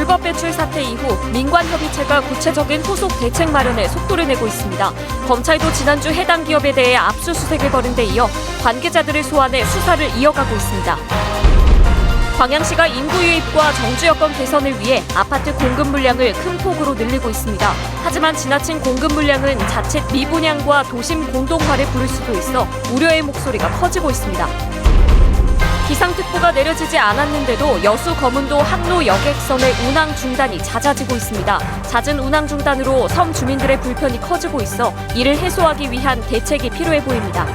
불법 배출 사태 이후 민관협의체가 구체적인 후속 대책 마련에 속도를 내고 있습니다. 검찰도 지난주 해당 기업에 대해 압수수색을 벌인 데 이어 관계자들을 소환해 수사를 이어가고 있습니다. 광양시가 인구 유입과 정주 여건 개선을 위해 아파트 공급 물량을 큰 폭으로 늘리고 있습니다. 하지만 지나친 공급 물량은 자칫 미분양과 도심 공동화를 부를 수도 있어 우려의 목소리가 커지고 있습니다. 기상특보가 내려지지 않았는데도 여수 거문도 항로 여객선의 운항 중단이 잦아지고 있습니다. 잦은 운항 중단으로 섬 주민들의 불편이 커지고 있어 이를 해소하기 위한 대책이 필요해 보입니다.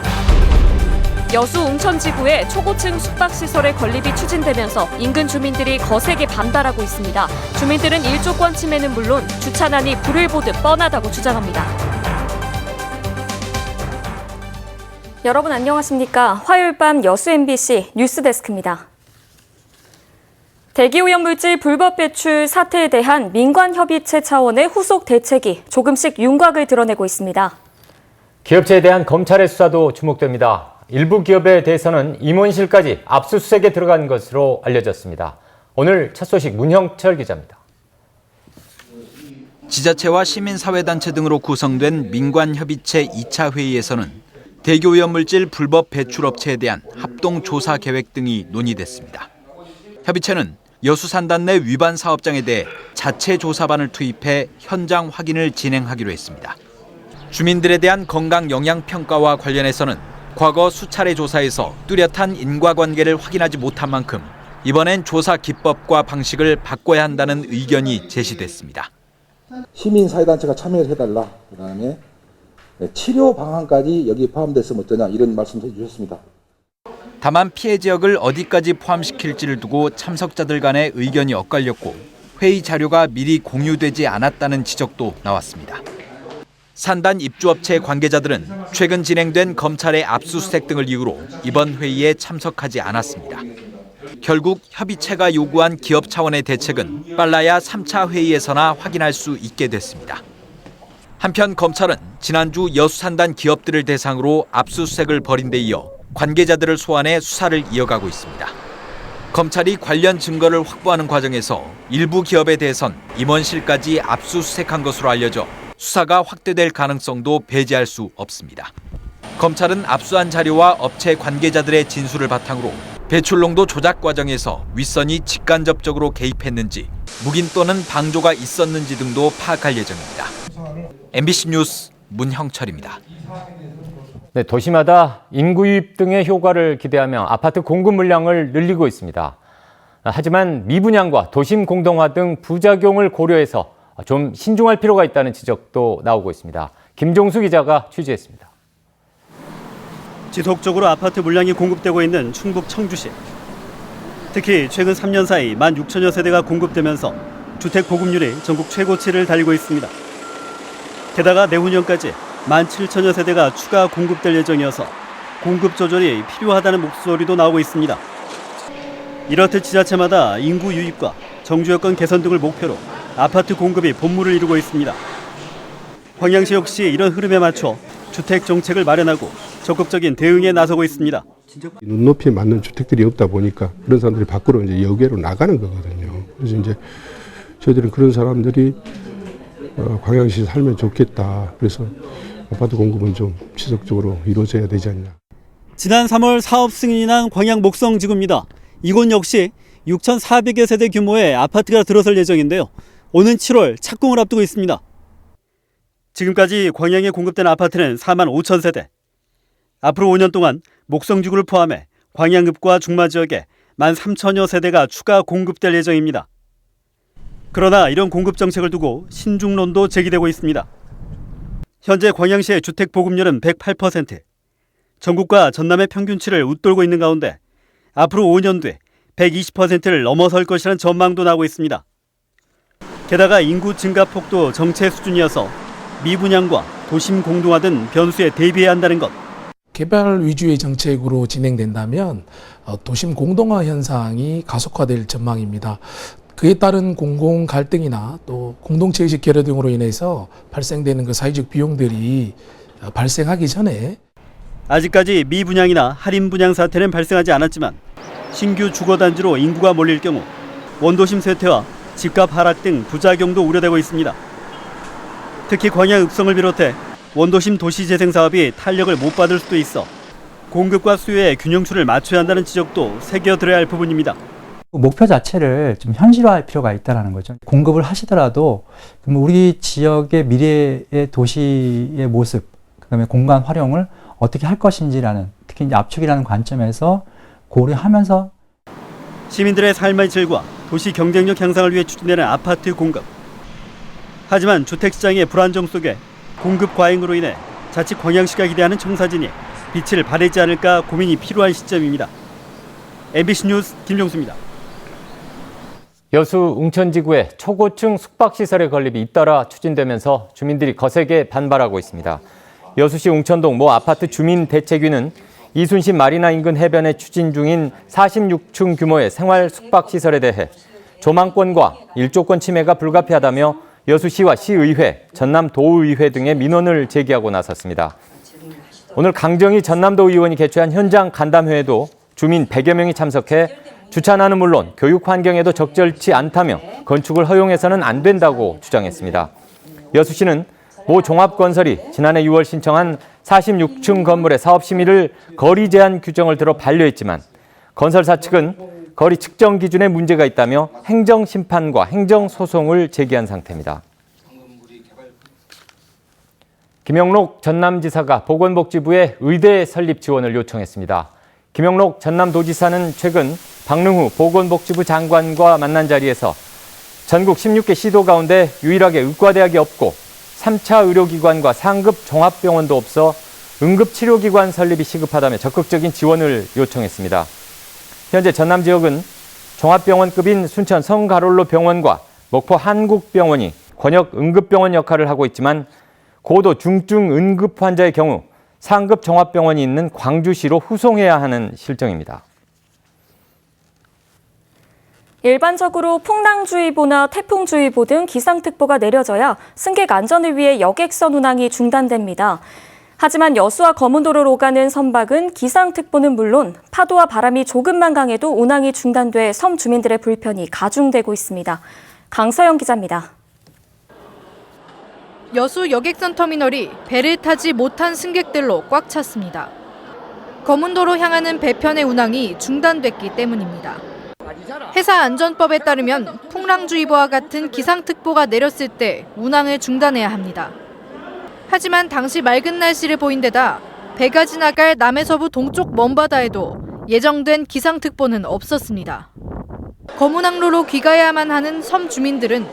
여수 웅천지구에 초고층 숙박시설의 건립이 추진되면서 인근 주민들이 거세게 반발하고 있습니다. 주민들은 일조권 침해는 물론 주차난이 불을 보듯 뻔하다고 주장합니다. 여러분 안녕하십니까? 화요일 밤 여수 MBC 뉴스데스크입니다. 대기오염물질 불법 배출 사태에 대한 민관협의체 차원의 후속 대책이 조금씩 윤곽을 드러내고 있습니다. 기업체에 대한 검찰의 수사도 주목됩니다. 일부 기업에 대해서는 임원실까지 압수수색에 들어간 것으로 알려졌습니다. 오늘 첫 소식 문형철 기자입니다. 지자체와 시민사회단체 등으로 구성된 민관협의체 2차 회의에서는 대기오염물질 불법 배출업체에 대한 합동조사 계획 등이 논의됐습니다. 협의체는 여수 산단 내 위반 사업장에 대해 자체 조사반을 투입해 현장 확인을 진행하기로 했습니다. 주민들에 대한 건강 영향 평가와 관련해서는 과거 수차례 조사에서 뚜렷한 인과관계를 확인하지 못한 만큼 이번엔 조사 기법과 방식을 바꿔야 한다는 의견이 제시됐습니다. 시민사회단체가 참여를 해달라. 그다음에 치료 방안까지 여기 포함됐으면 어떠냐 이런 말씀을 해주셨습니다. 다만 피해 지역을 어디까지 포함시킬지를 두고 참석자들 간의 의견이 엇갈렸고 회의 자료가 미리 공유되지 않았다는 지적도 나왔습니다. 산단 입주업체 관계자들은 최근 진행된 검찰의 압수수색 등을 이유로 이번 회의에 참석하지 않았습니다. 결국 협의체가 요구한 기업 차원의 대책은 빨라야 3차 회의에서나 확인할 수 있게 됐습니다. 한편 검찰은 지난주 여수 산단 기업들을 대상으로 압수수색을 벌인 데 이어 관계자들을 소환해 수사를 이어가고 있습니다. 검찰이 관련 증거를 확보하는 과정에서 일부 기업에 대해선 임원실까지 압수수색한 것으로 알려져 수사가 확대될 가능성도 배제할 수 없습니다. 검찰은 압수한 자료와 업체 관계자들의 진술을 바탕으로 배출농도 조작 과정에서 윗선이 직간접적으로 개입했는지 묵인 또는 방조가 있었는지 등도 파악할 예정입니다. MBC 뉴스 문형철입니다. 네, 도시마다 인구 유입 등의 효과를 기대하며 아파트 공급 물량을 늘리고 있습니다. 하지만 미분양과 도심 공동화 등 부작용을 고려해서 좀 신중할 필요가 있다는 지적도 나오고 있습니다. 김종수 기자가 취재했습니다. 지속적으로 아파트 물량이 공급되고 있는 충북 청주시. 특히 최근 3년 사이 16,000여 세대가 공급되면서 주택 보급률이 전국 최고치를 달리고 있습니다. 게다가 내후년까지 17,000여 세대가 추가 공급될 예정이어서 공급 조절이 필요하다는 목소리도 나오고 있습니다. 이렇듯 지자체마다 인구 유입과 정주 여건 개선 등을 목표로 아파트 공급이 본물을 이루고 있습니다. 광양시 역시 이런 흐름에 맞춰 주택 정책을 마련하고 적극적인 대응에 나서고 있습니다. 눈높이에 맞는 주택들이 없다 보니까 그런 사람들이 밖으로 이제 여계로 나가는 거거든요. 그래서 이제 저희들은 그런 사람들이 광양시 살면 좋겠다. 그래서 아파트 공급은 좀 지속적으로 이루어져야 되지 않냐. 지난 3월 사업 승인이 난 광양 목성지구입니다. 이곳 역시 6,400여 세대 규모의 아파트가 들어설 예정인데요. 오는 7월 착공을 앞두고 있습니다. 지금까지 광양에 공급된 아파트는 4만 5천 세대. 앞으로 5년 동안 목성지구를 포함해 광양읍과 중마 지역에 1만 3천여 세대가 추가 공급될 예정입니다. 그러나 이런 공급 정책을 두고 신중론도 제기되고 있습니다. 현재 광양시의 주택 보급률은 108%, 전국과 전남의 평균치를 웃돌고 있는 가운데 앞으로 5년 뒤 120%를 넘어설 것이라는 전망도 나오고 있습니다. 게다가 인구 증가폭도 정체 수준이어서 미분양과 도심 공동화 등 변수에 대비해야 한다는 것. 개발 위주의 정책으로 진행된다면 도심 공동화 현상이 가속화될 전망입니다. 그에 따른 공공 갈등이나 또 공동체 의식 결여 등으로 인해서 발생되는 그 사회적 비용들이 발생하기 전에 아직까지 미분양이나 할인 분양 사태는 발생하지 않았지만 신규 주거단지로 인구가 몰릴 경우 원도심 쇠퇴와 집값 하락 등 부작용도 우려되고 있습니다. 특히 광양 읍성을 비롯해 원도심 도시재생 사업이 탄력을 못 받을 수도 있어 공급과 수요의 균형추를 맞춰야 한다는 지적도 새겨들어야 할 부분입니다. 목표 자체를 좀 현실화할 필요가 있다는 거죠. 공급을 하시더라도 그럼 우리 지역의 미래의 도시의 모습, 그다음에 공간 활용을 어떻게 할 것인지라는, 특히 이제 압축이라는 관점에서 고려하면서 시민들의 삶의 질과 도시 경쟁력 향상을 위해 추진되는 아파트 공급. 하지만 주택시장의 불안정 속에 공급 과잉으로 인해 자칫 광양시가 기대하는 청사진이 빛을 발하지 않을까 고민이 필요한 시점입니다. MBC 뉴스 김종수입니다. 여수 웅천지구에 초고층 숙박시설의 건립이 잇따라 추진되면서 주민들이 거세게 반발하고 있습니다. 여수시 웅천동 모 아파트 주민대책위는 이순신 마리나 인근 해변에 추진 중인 46층 규모의 생활 숙박시설에 대해 조망권과 일조권 침해가 불가피하다며 여수시와 시의회, 전남도의회 등의 민원을 제기하고 나섰습니다. 오늘 강정희 전남도 의원이 개최한 현장 간담회에도 주민 100여 명이 참석해 주차난은 물론 교육 환경에도 적절치 않다며 건축을 허용해서는 안 된다고 주장했습니다. 여수시는 모 종합건설이 지난해 6월 신청한 46층 건물의 사업 심의를 거리 제한 규정을 들어 반려했지만 건설사 측은 거리 측정 기준에 문제가 있다며 행정심판과 행정소송을 제기한 상태입니다. 김영록 전남지사가 보건복지부에 의대 설립 지원을 요청했습니다. 김영록 전남도지사는 최근 박능후 보건복지부 장관과 만난 자리에서 전국 16개 시도 가운데 유일하게 의과대학이 없고 3차 의료기관과 상급 종합병원도 없어 응급치료기관 설립이 시급하다며 적극적인 지원을 요청했습니다. 현재 전남 지역은 종합병원급인 순천 성가롤로 병원과 목포 한국병원이 권역 응급병원 역할을 하고 있지만 고도 중증 응급 환자의 경우 상급 종합병원이 있는 광주시로 후송해야 하는 실정입니다. 일반적으로 풍랑주의보나 태풍주의보 등 기상특보가 내려져야 승객 안전을 위해 여객선 운항이 중단됩니다. 하지만 여수와 거문도를 오가는 선박은 기상특보는 물론 파도와 바람이 조금만 강해도 운항이 중단돼 섬 주민들의 불편이 가중되고 있습니다. 강서영 기자입니다. 여수 여객선 터미널이 배를 타지 못한 승객들로 꽉 찼습니다. 거문도로 향하는 배편의 운항이 중단됐기 때문입니다. 해사안전법에 따르면 풍랑주의보와 같은 기상특보가 내렸을 때 운항을 중단해야 합니다. 하지만 당시 맑은 날씨를 보인 데다 배가 지나갈 남해서부 동쪽 먼바다에도 예정된 기상특보는 없었습니다. 거문항로로 귀가해야만 하는 섬 주민들은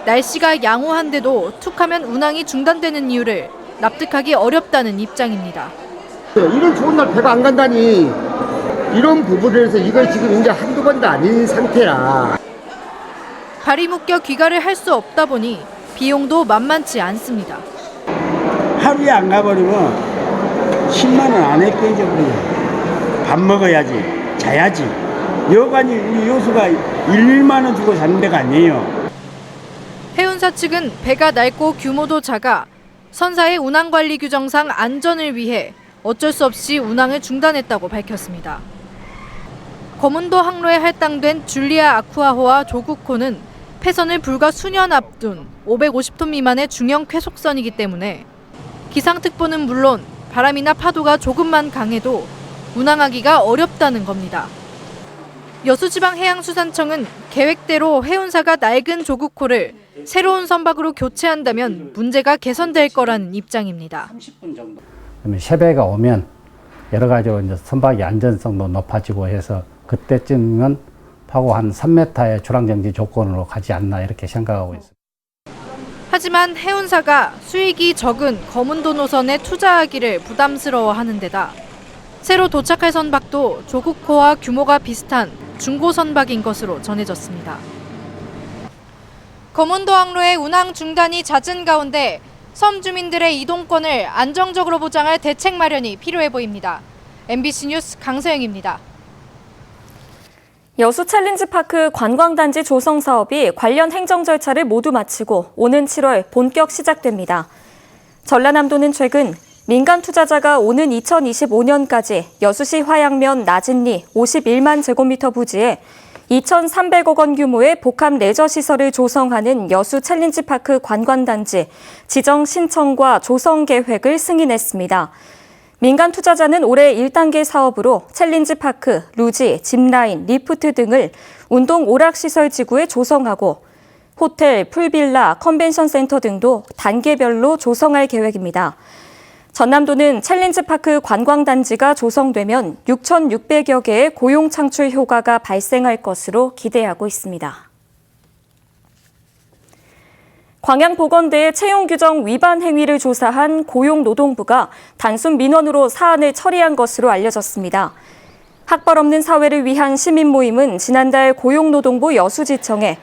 날씨가 양호한데도 툭하면 운항이 중단되는 이유를 납득하기 어렵다는 입장입니다. 이런 좋은 날 배가 안 간다니 이런 부분에서 이걸 지금 이제 한두 번도 아닌 상태라. 발이 묶여 귀가를 할 수 없다 보니 비용도 만만치 않습니다. 하루에 안 가버리면 10만 원 안에 깨져버려요. 밥 먹어야지, 자야지. 여간이 우리 여수가 1만 원 주고 자는 데가 아니에요. 해운사 측은 배가 낡고 규모도 작아 선사의 운항관리 규정상 안전을 위해 어쩔 수 없이 운항을 중단했다고 밝혔습니다. 거문도 항로에 할당된 줄리아 아쿠아호와 조국호는 폐선을 불과 수년 앞둔 550톤 미만의 중형 쾌속선이기 때문에 기상특보는 물론 바람이나 파도가 조금만 강해도 운항하기가 어렵다는 겁니다. 여수지방해양수산청은 계획대로 해운사가 낡은 조국호를 새로운 선박으로 교체한다면 문제가 개선될 거라는 입장입니다. 세배가 오면 여러 가지로 이제 선박의 안전성도 높아지고 해서 그때쯤은 파고 한 3m의 출항정지 조건으로 가지 않나 이렇게 생각하고 있습니다. 하지만 해운사가 수익이 적은 거문도 노선에 투자하기를 부담스러워하는 데다 새로 도착할 선박도 조국호와 규모가 비슷한 중고 선박인 것으로 전해졌습니다. 거문도 항로의 운항 중단이 잦은 가운데 섬 주민들의 이동권을 안정적으로 보장할 대책 마련이 필요해 보입니다. MBC 뉴스 강서영입니다. 여수 챌린지파크 관광단지 조성 사업이 관련 행정 절차를 모두 마치고 오는 7월 본격 시작됩니다. 전라남도는 최근 민간 투자자가 오는 2025년까지 여수시 화양면 나진리 51만 제곱미터 부지에 2,300억 원 규모의 복합 레저시설을 조성하는 여수 챌린지파크 관광단지 지정 신청과 조성 계획을 승인했습니다. 민간 투자자는 올해 1단계 사업으로 챌린지파크, 루지, 짚라인, 리프트 등을 운동 오락시설 지구에 조성하고 호텔, 풀빌라, 컨벤션 센터 등도 단계별로 조성할 계획입니다. 전남도는 챌린지파크 관광단지가 조성되면 6,600여 개의 고용 창출 효과가 발생할 것으로 기대하고 있습니다. 광양보건대의 채용규정 위반 행위를 조사한 고용노동부가 단순 민원으로 사안을 처리한 것으로 알려졌습니다. 학벌 없는 사회를 위한 시민 모임은 지난달 고용노동부 여수지청에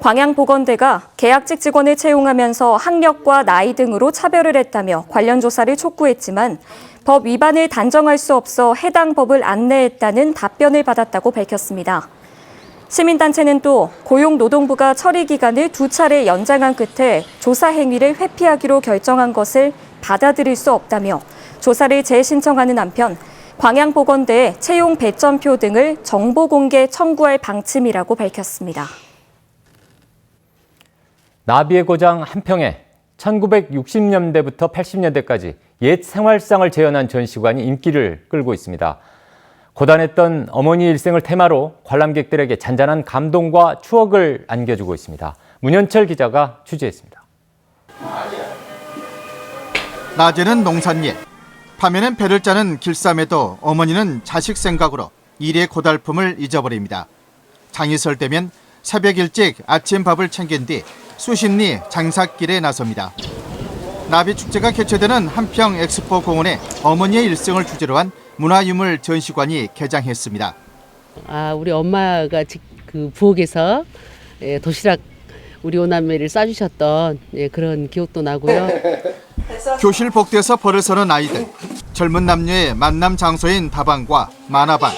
광양보건대가 계약직 직원을 채용하면서 학력과 나이 등으로 차별을 했다며 관련 조사를 촉구했지만 법 위반을 단정할 수 없어 해당 법을 안내했다는 답변을 받았다고 밝혔습니다. 시민단체는 또 고용노동부가 처리 기간을 2차례 연장한 끝에 조사 행위를 회피하기로 결정한 것을 받아들일 수 없다며 조사를 재신청하는 한편 광양보건대에 채용 배점표 등을 정보 공개 청구할 방침이라고 밝혔습니다. 나비의 고장 한평에 1960년대부터 80년대까지 옛 생활상을 재현한 전시관이 인기를 끌고 있습니다. 고단했던 어머니 일생을 테마로 관람객들에게 잔잔한 감동과 추억을 안겨주고 있습니다. 문현철 기자가 취재했습니다. 낮에는 농산일, 밤에는 배를 짜는 길쌈에도 어머니는 자식 생각으로 일의 고달픔을 잊어버립니다. 장이 설 때면 새벽 일찍 아침밥을 챙긴 뒤 수십리 장삭길에 나섭니다. 나비축제가 개최되는 한평 엑스포 공원에 어머니의 일생을 주제로 한 문화유물 전시관이 개장했습니다. 우리 엄마가 그 부엌에서 도시락 우리 오남매를 싸주셨던 그런 기억도 나고요. 교실 복도에서 벌을 서는 아이들, 젊은 남녀의 만남 장소인 다방과 만화방,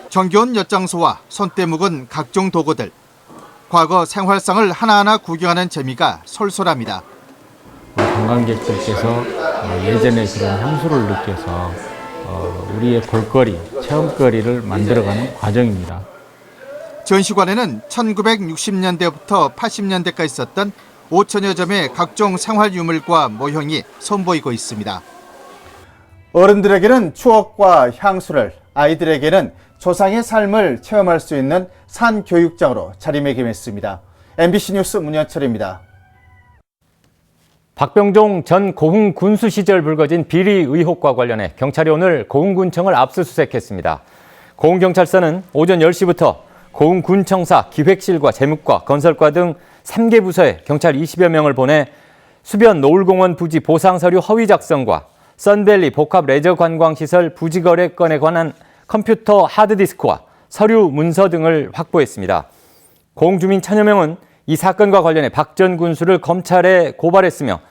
정겨운 엿장소와 손때 묵은 각종 도구들, 과거 생활상을 하나하나 구경하는 재미가 솔솔합니다. 관광객들께서 예전의 그런 향수를 느껴서 우리의 볼거리, 체험거리를 만들어가는 과정입니다. 전시관에는 1960년대부터 80년대까지 있었던 5천여 점의 각종 생활 유물과 모형이 선보이고 있습니다. 어른들에게는 추억과 향수를, 아이들에게는 조상의 삶을 체험할 수 있는 산교육장으로 자리매김했습니다. MBC 뉴스 문현철입니다. 박병종 전 고흥 군수 시절 불거진 비리 의혹과 관련해 경찰이 오늘 고흥군청을 압수수색했습니다. 고흥경찰서는 오전 10시부터 고흥군청사 기획실과 재무과, 건설과 등 3개 부서에 경찰 20여 명을 보내 수변 노을공원 부지 보상 서류 허위 작성과 썬밸리 복합 레저 관광시설 부지 거래 건에 관한 컴퓨터 하드디스크와 서류 문서 등을 확보했습니다. 고흥 주민 1000여 명은 이 사건과 관련해 박 전 군수를 검찰에 고발했으며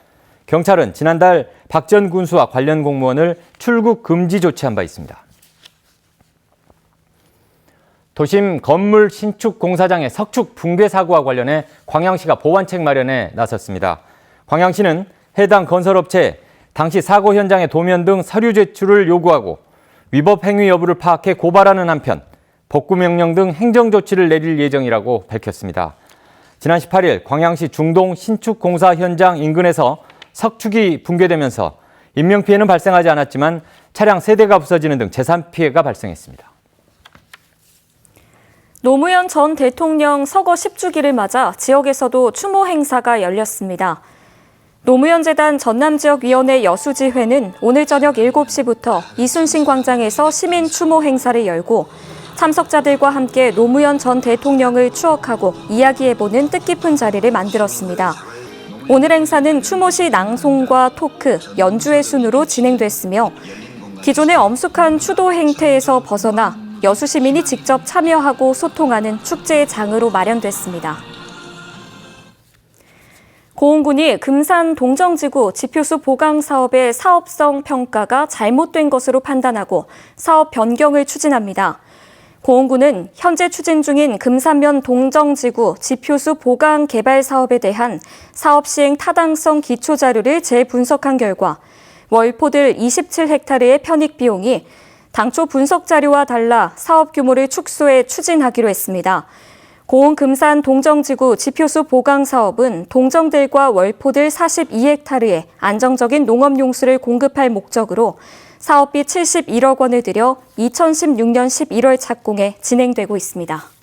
경찰은 지난달 박 전 군수와 관련 공무원을 출국 금지 조치한 바 있습니다. 도심 건물 신축 공사장의 석축 붕괴 사고와 관련해 광양시가 보완책 마련에 나섰습니다. 광양시는 해당 건설업체에 당시 사고 현장의 도면 등 서류 제출을 요구하고 위법 행위 여부를 파악해 고발하는 한편 복구 명령 등 행정 조치를 내릴 예정이라고 밝혔습니다. 지난 18일 광양시 중동 신축 공사 현장 인근에서 석축이 붕괴되면서 인명피해는 발생하지 않았지만 차량 3대가 부서지는 등 재산 피해가 발생했습니다. 노무현 전 대통령 서거 10주기를 맞아 지역에서도 추모 행사가 열렸습니다. 노무현재단 전남지역위원회 여수지회는 오늘 저녁 7시부터 이순신 광장에서 시민 추모 행사를 열고 참석자들과 함께 노무현 전 대통령을 추억하고 이야기해보는 뜻깊은 자리를 만들었습니다. 오늘 행사는 추모시 낭송과 토크, 연주의 순으로 진행됐으며 기존의 엄숙한 추도 행태에서 벗어나 여수 시민이 직접 참여하고 소통하는 축제의 장으로 마련됐습니다. 고흥군이 금산 동정지구 지표수 보강 사업의 사업성 평가가 잘못된 것으로 판단하고 사업 변경을 추진합니다. 고흥군은 현재 추진 중인 금산면 동정지구 지표수 보강 개발 사업에 대한 사업 시행 타당성 기초 자료를 재분석한 결과 월포들 27헥타르의 편익 비용이 당초 분석 자료와 달라 사업 규모를 축소해 추진하기로 했습니다. 고흥 금산 동정지구 지표수 보강 사업은 동정들과 월포들 42헥타르에 안정적인 농업용수를 공급할 목적으로 사업비 71억 원을 들여 2016년 11월 착공해 진행되고 있습니다.